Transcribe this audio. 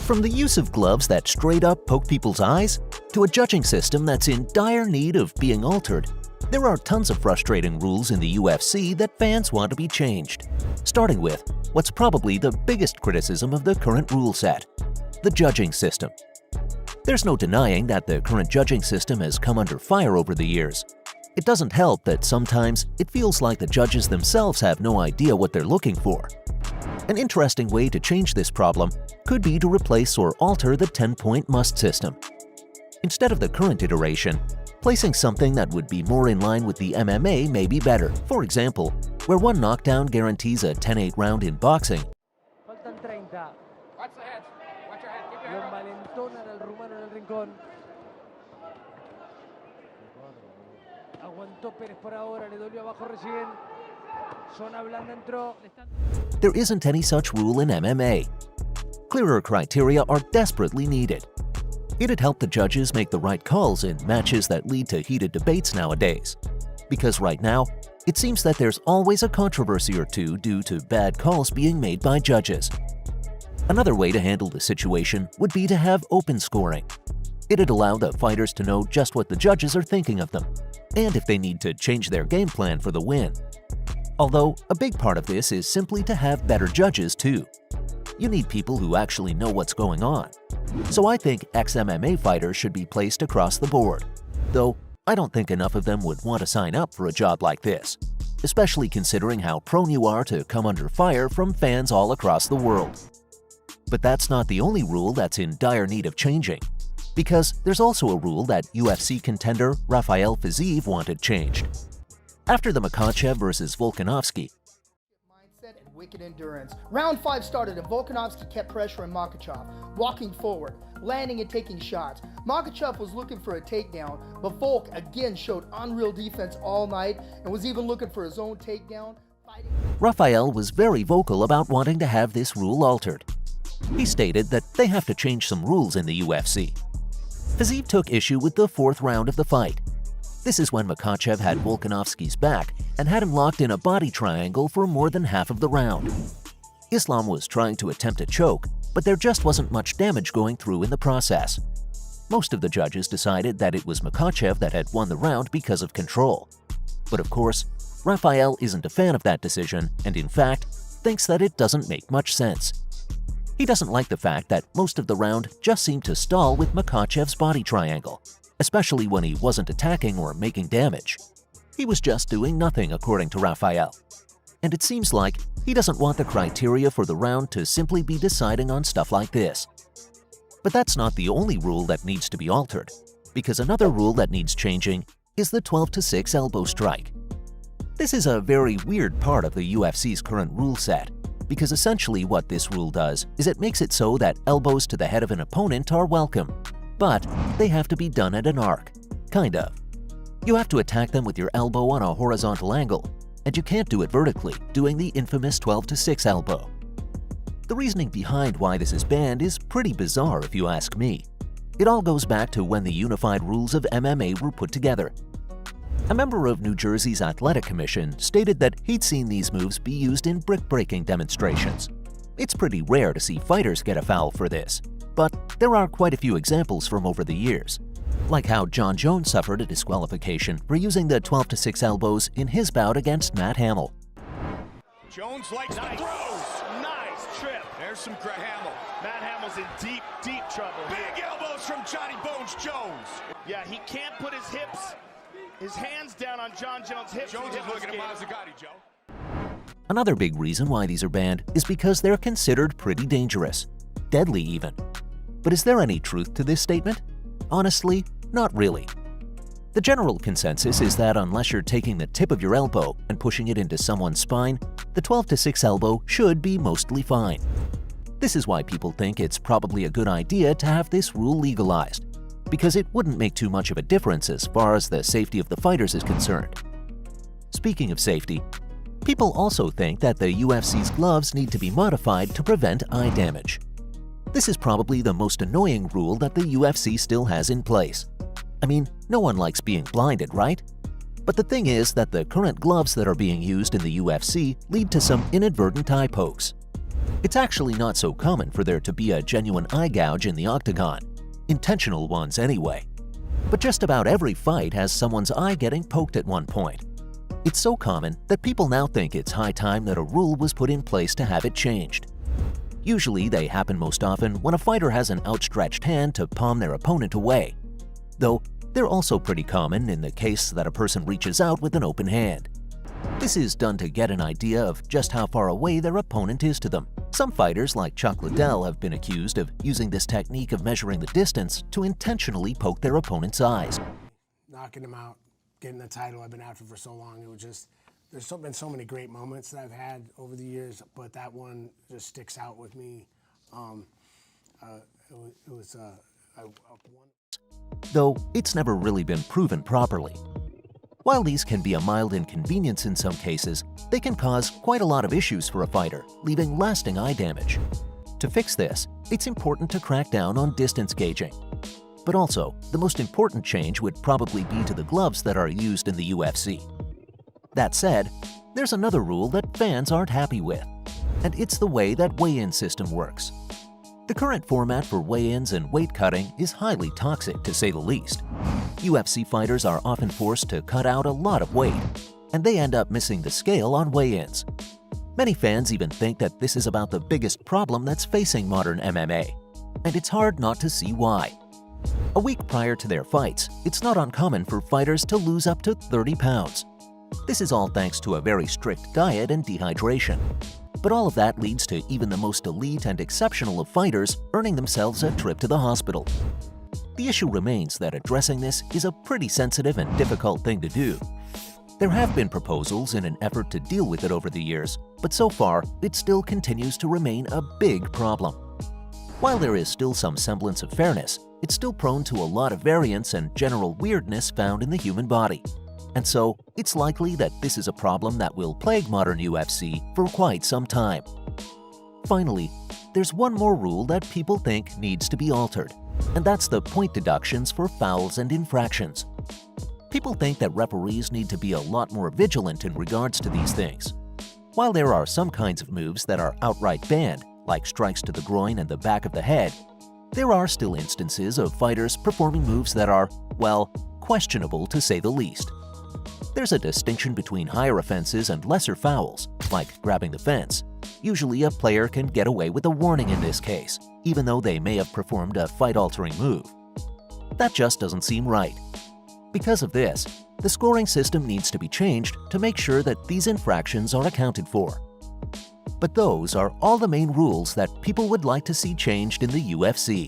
From the use of gloves that straight up poke people's eyes, to a judging system that's in dire need of being altered, there are tons of frustrating rules in the UFC that fans want to be changed. Starting with what's probably the biggest criticism of the current rule set: the judging system. There's no denying that the current judging system has come under fire over the years. It doesn't help that sometimes it feels like the judges themselves have no idea what they're looking for. An interesting way to change this problem could be to replace or alter the 10-point must system. Instead of the current iteration, placing something that would be more in line with the MMA may be better. For example, where one knockdown guarantees a 10-8 round in boxing, Watch the head. Watch your head. Keep your head up. Aguantó Pérez por ahora, le dolió abajo recién. Zona blanda entró. There isn't any such rule in MMA. Clearer criteria are desperately needed. It'd help the judges make the right calls in matches that lead to heated debates nowadays. Because right now, it seems that there's always a controversy or two due to bad calls being made by judges. Another way to handle the situation would be to have open scoring. It'd allow the fighters to know just what the judges are thinking of them, and if they need to change their game plan for the win. Although, a big part of this is simply to have better judges too. You need people who actually know what's going on. So I think ex-MMA fighters should be placed across the board. Though, I don't think enough of them would want to sign up for a job like this, especially considering how prone you are to come under fire from fans all across the world. But that's not the only rule that's in dire need of changing, because there's also a rule that UFC contender Rafael Fiziev wanted changed. After the Makhachev vs. Volkanovski, mindset and wicked endurance. Round 5 started and Volkanovski kept pressuring Makhachev, walking forward, landing and taking shots. Makhachev was looking for a takedown, but Volk again showed unreal defense all night and was even looking for his own takedown. Rafael was very vocal about wanting to have this rule altered. He stated that they have to change some rules in the UFC. Fiziev took issue with the 4th round of the fight. This is when Makhachev had Volkanovski's back and had him locked in a body triangle for more than half of the round. Islam was trying to attempt a choke, but there just wasn't much damage going through in the process. Most of the judges decided that it was Makhachev that had won the round because of control. But of course, Rafael isn't a fan of that decision and in fact thinks that it doesn't make much sense. He doesn't like the fact that most of the round just seemed to stall with Makhachev's body triangle, especially when he wasn't attacking or making damage. He was just doing nothing, according to Rafael. And it seems like he doesn't want the criteria for the round to simply be deciding on stuff like this. But that's not the only rule that needs to be altered, because another rule that needs changing is the 12-6 elbow strike. This is a very weird part of the UFC's current rule set, because essentially what this rule does is it makes it so that elbows to the head of an opponent are welcome, but they have to be done at an arc, kind of. You have to attack them with your elbow on a horizontal angle, and you can't do it vertically, doing the infamous 12-6 elbow. The reasoning behind why this is banned is pretty bizarre if you ask me. It all goes back to when the unified rules of MMA were put together. A member of New Jersey's Athletic Commission stated that he'd seen these moves be used in brick-breaking demonstrations. It's pretty rare to see fighters get a foul for this, but there are quite a few examples from over the years, like how John Jones suffered a disqualification for using the 12-6 elbows in his bout against Matt Hamill. Jones likes the throws. Nice trip. There's some Hamill. Matt Hamill's in deep trouble. Big elbows from Johnny Bones Jones. Yeah, he can't put his hands down on John Jones' hips. Jones is looking at Mazzagatti, Joe. Another big reason why these are banned is because they're considered pretty dangerous, deadly even. But is there any truth to this statement? Honestly, not really. The general consensus is that unless you're taking the tip of your elbow and pushing it into someone's spine, the 12-6 elbow should be mostly fine. This is why people think it's probably a good idea to have this rule legalized, because it wouldn't make too much of a difference as far as the safety of the fighters is concerned. Speaking of safety, people also think that the UFC's gloves need to be modified to prevent eye damage. This is probably the most annoying rule that the UFC still has in place. I mean, no one likes being blinded, right? But the thing is that the current gloves that are being used in the UFC lead to some inadvertent eye pokes. It's actually not so common for there to be a genuine eye gouge in the octagon, intentional ones anyway. But just about every fight has someone's eye getting poked at one point. It's so common that people now think it's high time that a rule was put in place to have it changed. Usually they happen most often when a fighter has an outstretched hand to palm their opponent away, though they're also pretty common in the case that a person reaches out with an open hand. This is done to get an idea of just how far away their opponent is to them. Some fighters, like Chuck Liddell, have been accused of using this technique of measuring the distance to intentionally poke their opponent's eyes. Knocking him out, getting the title I've been after for so long, it was just, there's been so many great moments that I've had over the years, but that one just sticks out with me. Though it's never really been proven properly. While these can be a mild inconvenience in some cases, they can cause quite a lot of issues for a fighter, leaving lasting eye damage. To fix this, it's important to crack down on distance gauging. But also, the most important change would probably be to the gloves that are used in the UFC. That said, there's another rule that fans aren't happy with, and it's the way that weigh-in system works. The current format for weigh-ins and weight cutting is highly toxic, to say the least. UFC fighters are often forced to cut out a lot of weight, and they end up missing the scale on weigh-ins. Many fans even think that this is about the biggest problem that's facing modern MMA, and it's hard not to see why. A week prior to their fights, it's not uncommon for fighters to lose up to 30 pounds. This is all thanks to a very strict diet and dehydration. But all of that leads to even the most elite and exceptional of fighters earning themselves a trip to the hospital. The issue remains that addressing this is a pretty sensitive and difficult thing to do. There have been proposals in an effort to deal with it over the years, but so far it still continues to remain a big problem. While there is still some semblance of fairness, it's still prone to a lot of variance and general weirdness found in the human body. And so, it's likely that this is a problem that will plague modern UFC for quite some time. Finally, there's one more rule that people think needs to be altered, and that's the point deductions for fouls and infractions. People think that referees need to be a lot more vigilant in regards to these things. While there are some kinds of moves that are outright banned, like strikes to the groin and the back of the head, there are still instances of fighters performing moves that are, well, questionable to say the least. There's a distinction between higher offenses and lesser fouls, like grabbing the fence. Usually a player can get away with a warning in this case, even though they may have performed a fight-altering move. That just doesn't seem right. Because of this, the scoring system needs to be changed to make sure that these infractions are accounted for. But those are all the main rules that people would like to see changed in the UFC.